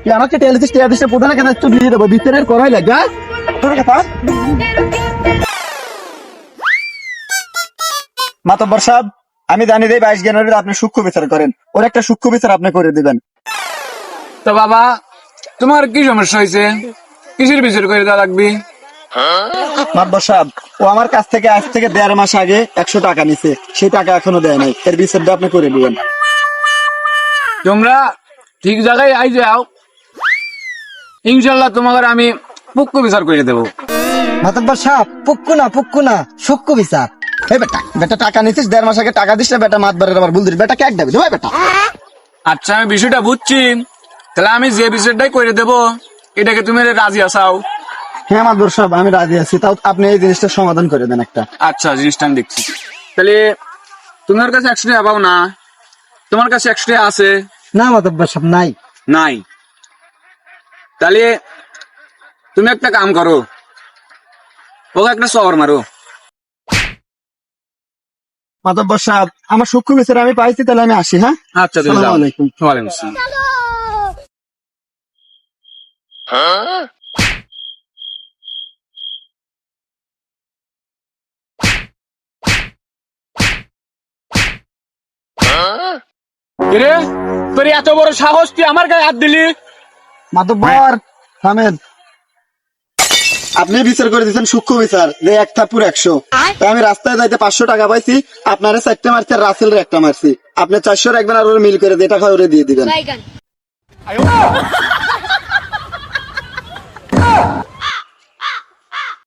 তুই আমাকে টেলিভিশন প্রধান কেন একটু দিয়ে দেবো ভিতরের করাই লাগে মাতব্বর সাহেব, আমি জানি যে 22 জানুয়ারি আপনি সূক্ষ্ম বিচার করেন, ওর একটা সূক্ষ্ম বিচার আপনি করে দিবেন। তো বাবা, তোমার কি সমস্যা হয়েছে? কিসের বিচার করে দেওয়া লাগবে? মাতব্বর সাহেব, ও আমার কাছ থেকে আজ থেকে 1.5 মাস আগে 100 টাকা নিছে, সেই টাকা এখনো দেয় নাই, এর বিচারটা আপনি করে দিবেন। তোমরা ঠিক জায়গায় আই যাও, ইনশাল্লাহ তোমাকে আমি পক্ষ বিচার করে দেবো। মাতব্বর সাহেব, পুক্কু না সূক্ষ্ম বিচার। এই বেটা, বেটা টাকা নিছিস 1.5 মাস আগে, টাকা দিস না বেটা, মাতবারের আবার ভুল দিস, বেটা ক্যাক দেবে ভাই বেটা। আচ্ছা, আমি বিষয়টা বুঝছি, তাহলে আমি যে বিষয়টাই করে দেবো এটাকে তুমি রাজি আসাও? হ্যাঁ মাতব্বর সাহেব, আমি রাজি আছি, তাও আপনি এই জিনিসটা সমাধান করে দেন একটা। আচ্ছা, জিনিসটা আমি দেখছি। তাহলে তোমার কাছে 100 টাকা পাও না? তোমার কাছে 100 টাকা আছে? না মাতব্বর সাহেব, নাই। নাই? তাহলে তুমি একটা কাম করো, ওকে একটা শহর মারো। মাতব্বর সাহেব, আমার সূক্ষ্ম বিচার আমি পাইছি, তাহলে আমি আসি। হ্যাঁ, আচ্ছা, তুমি যাও। আসসালামু আলাইকুম। ওয়ালাইকুম আসসালাম। কিরে, তোর এত বড় সাহস, তুই আমার গায়ে হাত দিলি? মাতব্বর থামেন, আপনি বিচার করে দিচ্ছেন সূক্ষ্ম বিচার যে 1 থাপ্পড় 100, তাই আমি রাস্তায় যাইতে 500 টাকা পাইছি, আপনারা 4টে মারছি আর রাসেলের একটা মারছি, আপনি 400 রাখবেন আর ওর মিল করে দিয়ে টাকা ওরে দিয়ে দিবেন।